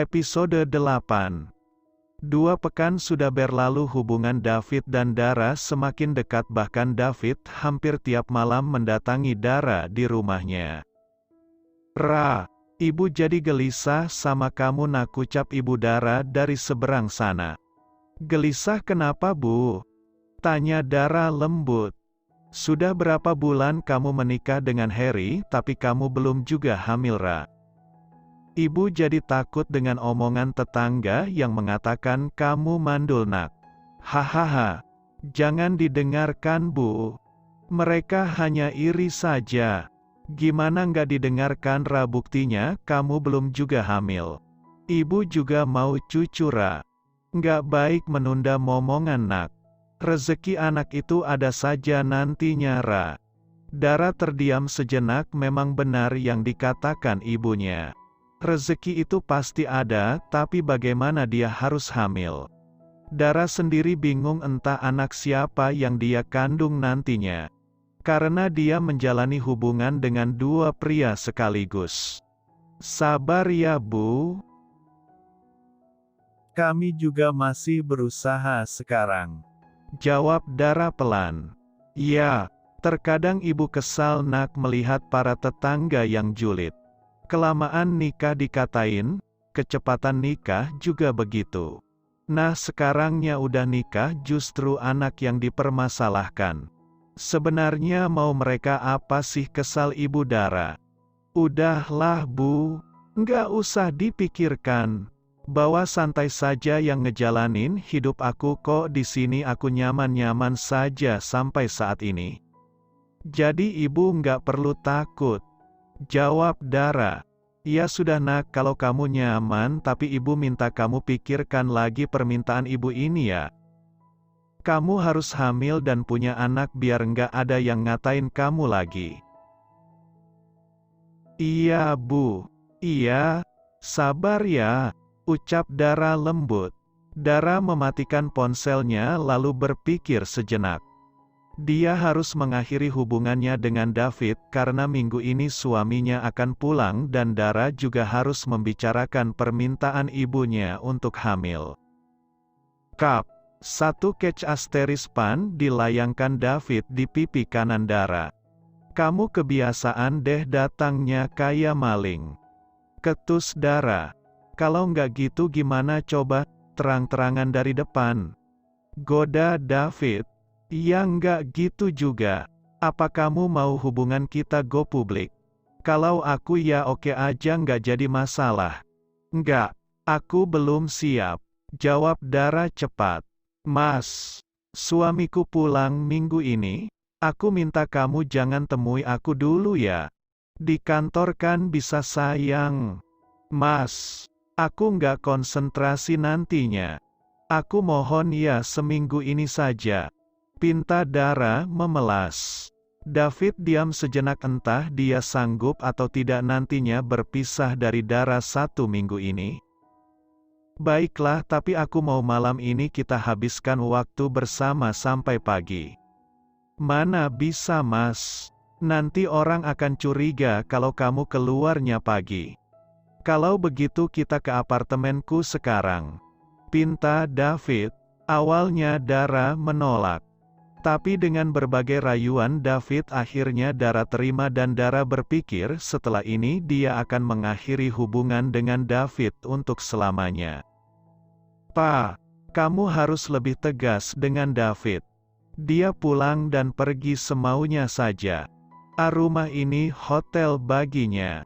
Episode 8. 2 pekan sudah berlalu, hubungan David dan Dara semakin dekat, bahkan David hampir tiap malam mendatangi Dara di rumahnya. "Ra, ibu jadi gelisah sama kamu nak," ucap ibu Dara dari seberang sana. "Gelisah kenapa, Bu?" tanya Dara lembut. "Sudah berapa bulan kamu menikah dengan Harry, tapi kamu belum juga hamil, Ra?" Ibu jadi takut dengan omongan tetangga yang mengatakan kamu mandul, nak. "Hahaha, jangan didengarkan, Bu. Mereka hanya iri saja." "Gimana nggak didengarkan, Ra? Buktinya kamu belum juga hamil. Ibu juga mau cucu, Ra. Nggak baik menunda momongan, nak. Rezeki anak itu ada saja nantinya, Ra." Dara terdiam sejenak, memang benar yang dikatakan ibunya. Rezeki itu pasti ada, tapi bagaimana dia harus hamil? Dara sendiri bingung entah anak siapa yang dia kandung nantinya. Karena dia menjalani hubungan dengan 2 pria sekaligus. "Sabar ya, Bu. Kami juga masih berusaha sekarang," jawab Dara pelan. "Ya, terkadang ibu kesal, nak, melihat para tetangga yang julid. Kelamaan nikah dikatain, kecepatan nikah juga begitu. Nah, sekarangnya udah nikah justru anak yang dipermasalahkan. Sebenarnya mau mereka apa sih?" kesal ibu Dara. "Udahlah, Bu. Nggak usah dipikirkan. Bawa santai saja, yang ngejalanin hidup aku kok di sini, aku nyaman-nyaman saja sampai saat ini. Jadi ibu nggak perlu takut," jawab Dara. "Ya sudah, nak, kalau kamu nyaman, tapi ibu minta kamu pikirkan lagi permintaan ibu ini ya. Kamu harus hamil dan punya anak biar nggak ada yang ngatain kamu lagi." "Iya, Bu. Iya, sabar ya," ucap Dara lembut. Dara mematikan ponselnya lalu berpikir sejenak. Dia harus mengakhiri hubungannya dengan David karena minggu ini suaminya akan pulang dan Dara juga harus membicarakan permintaan ibunya untuk hamil. Kap. 1 catch asteris pan dilayangkan David di pipi kanan Dara. "Kamu kebiasaan deh datangnya kayak maling," ketus Dara. "Kalau nggak gitu gimana coba, terang-terangan dari depan?" goda David. "Ya nggak gitu juga. Apa kamu mau hubungan kita go publik? Kalau aku ya oke aja, nggak jadi masalah." "Nggak, aku belum siap," jawab Dara cepat. "Mas, suamiku pulang minggu ini. Aku minta kamu jangan temui aku dulu ya. Di kantor kan bisa, sayang." "Mas, aku nggak konsentrasi nantinya. Aku mohon ya seminggu ini saja," pinta Dara memelas. David diam sejenak, entah dia sanggup atau tidak nantinya berpisah dari Dara 1 minggu ini. "Baiklah, tapi aku mau malam ini kita habiskan waktu bersama sampai pagi." "Mana bisa, Mas. Nanti orang akan curiga kalau kamu keluarnya pagi." "Kalau begitu kita ke apartemenku sekarang," pinta David. Awalnya Dara menolak. Tapi dengan berbagai rayuan David akhirnya Dara terima dan Dara berpikir setelah ini dia akan mengakhiri hubungan dengan David untuk selamanya. "Pa, kamu harus lebih tegas dengan David. Dia pulang dan pergi semaunya saja. Rumah ini hotel baginya,"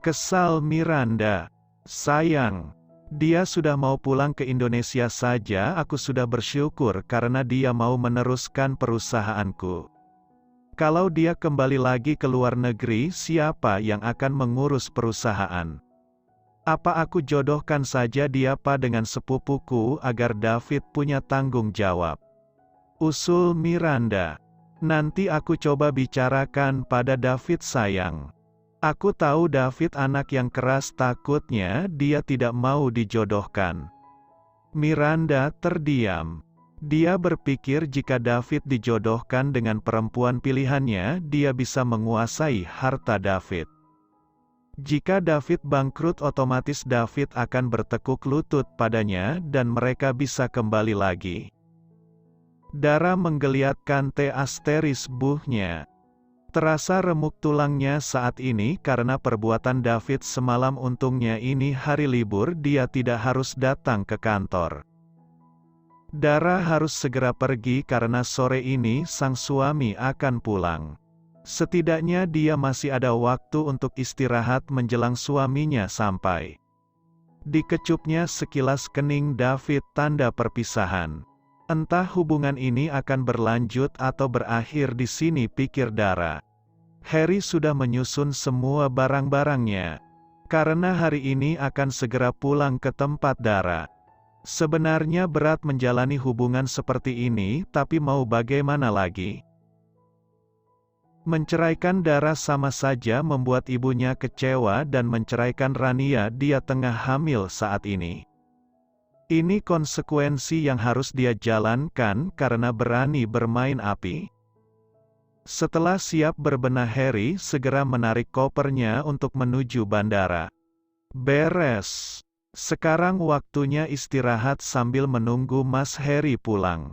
kesal Miranda. "Sayang, dia sudah mau pulang ke Indonesia saja, aku sudah bersyukur karena dia mau meneruskan perusahaanku. Kalau dia kembali lagi ke luar negeri, siapa yang akan mengurus perusahaan? Apa aku jodohkan saja dia dengan sepupuku agar David punya tanggung jawab?" usul Miranda. "Nanti aku coba bicarakan pada David, sayang. Aku tahu David anak yang keras, takutnya dia tidak mau dijodohkan." Miranda terdiam. Dia berpikir jika David dijodohkan dengan perempuan pilihannya, dia bisa menguasai harta David. Jika David bangkrut, otomatis David akan bertekuk lutut padanya dan mereka bisa kembali lagi. Dara menggeliatkan T asteris buhnya. Terasa remuk tulangnya saat ini karena perbuatan David semalam. Untungnya ini hari libur, dia tidak harus datang ke kantor. Dara harus segera pergi karena sore ini sang suami akan pulang. Setidaknya dia masih ada waktu untuk istirahat menjelang suaminya sampai. Dikecupnya sekilas kening David, tanda perpisahan. Entah hubungan ini akan berlanjut atau berakhir di sini, pikir Dara. Harry sudah menyusun semua barang-barangnya. Karena hari ini akan segera pulang ke tempat Dara. Sebenarnya berat menjalani hubungan seperti ini, tapi mau bagaimana lagi? Menceraikan Dara sama saja membuat ibunya kecewa dan menceraikan Rania, dia tengah hamil saat ini. Ini konsekuensi yang harus dia jalankan karena berani bermain api. Setelah siap berbenah, Harry segera menarik kopernya untuk menuju bandara. Beres. Sekarang waktunya istirahat sambil menunggu Mas Harry pulang.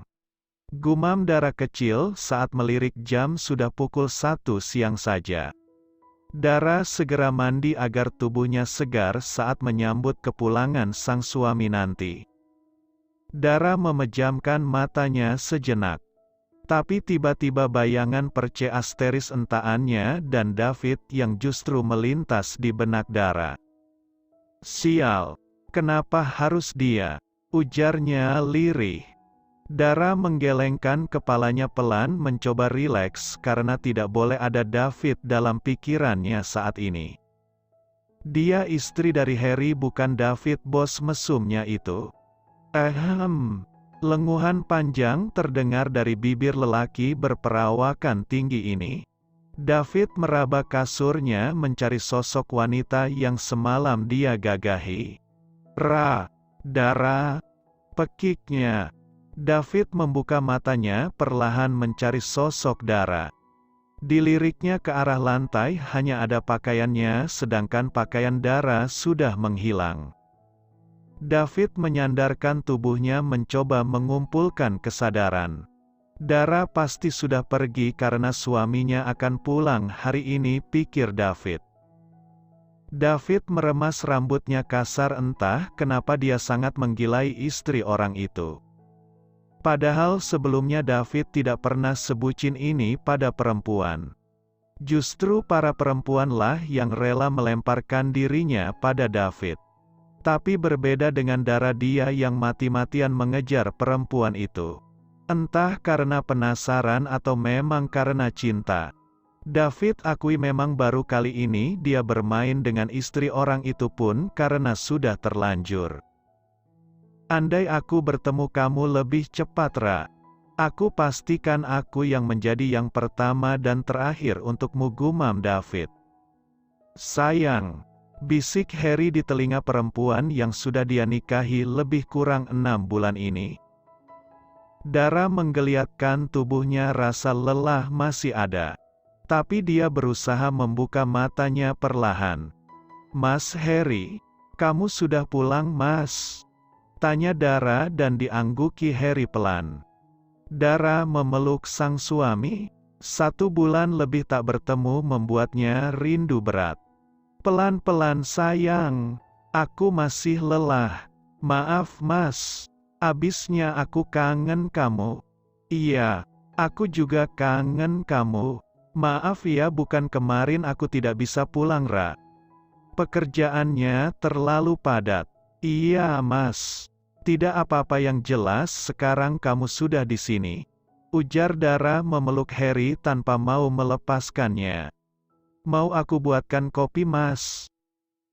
Gumam Dara kecil saat melirik jam, sudah pukul 1 siang saja. Dara segera mandi agar tubuhnya segar saat menyambut kepulangan sang suami nanti. Dara memejamkan matanya sejenak. Tapi tiba-tiba bayangan perce asteris entaannya dan David yang justru melintas di benak Dara. Sial, kenapa harus dia? Ujarnya lirih. Dara menggelengkan kepalanya pelan, mencoba rileks karena tidak boleh ada David dalam pikirannya saat ini. Dia istri dari Harry, bukan David, bos mesumnya itu. Lenguhan panjang terdengar dari bibir lelaki berperawakan tinggi ini. David meraba kasurnya mencari sosok wanita yang semalam dia gagahi. Dara, pekiknya. David membuka matanya perlahan mencari sosok Dara. Diliriknya ke arah lantai, hanya ada pakaiannya sedangkan pakaian Dara sudah menghilang. David menyandarkan tubuhnya mencoba mengumpulkan kesadaran. Dara pasti sudah pergi karena suaminya akan pulang hari ini, pikir David. David meremas rambutnya kasar, entah kenapa dia sangat menggilai istri orang itu. Padahal sebelumnya David tidak pernah sebucin ini pada perempuan. Justru para perempuanlah yang rela melemparkan dirinya pada David. Tapi berbeda dengan Dara, dia yang mati-matian mengejar perempuan itu. Entah karena penasaran atau memang karena cinta. David akui memang baru kali ini dia bermain dengan istri orang itu pun karena sudah terlanjur. Andai aku bertemu kamu lebih cepat, aku pastikan aku yang menjadi yang pertama dan terakhir untukmu, gumam David. Sayang, bisik Harry di telinga perempuan yang sudah dia nikahi lebih kurang 6 bulan ini. Dara menggeliatkan tubuhnya, rasa lelah masih ada. Tapi dia berusaha membuka matanya perlahan. Mas Harry, kamu sudah pulang, Mas? Tanya Dara dan diangguki Harry pelan. Dara memeluk sang suami. 1 bulan lebih tak bertemu membuatnya rindu berat. Pelan-pelan sayang, aku masih lelah. Maaf Mas, abisnya aku kangen kamu. Iya, aku juga kangen kamu. Maaf ya, bukan kemarin aku tidak bisa pulang, Pekerjaannya terlalu padat. Iya Mas. Tidak apa-apa, yang jelas sekarang kamu sudah di sini. Ujar Dara memeluk Harry tanpa mau melepaskannya. Mau aku buatkan kopi, Mas?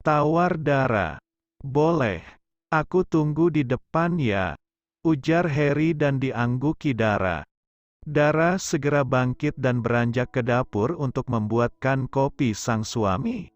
Tawar Dara. Boleh. Aku tunggu di depan ya. Ujar Harry dan diangguki Dara. Dara segera bangkit dan beranjak ke dapur untuk membuatkan kopi sang suami.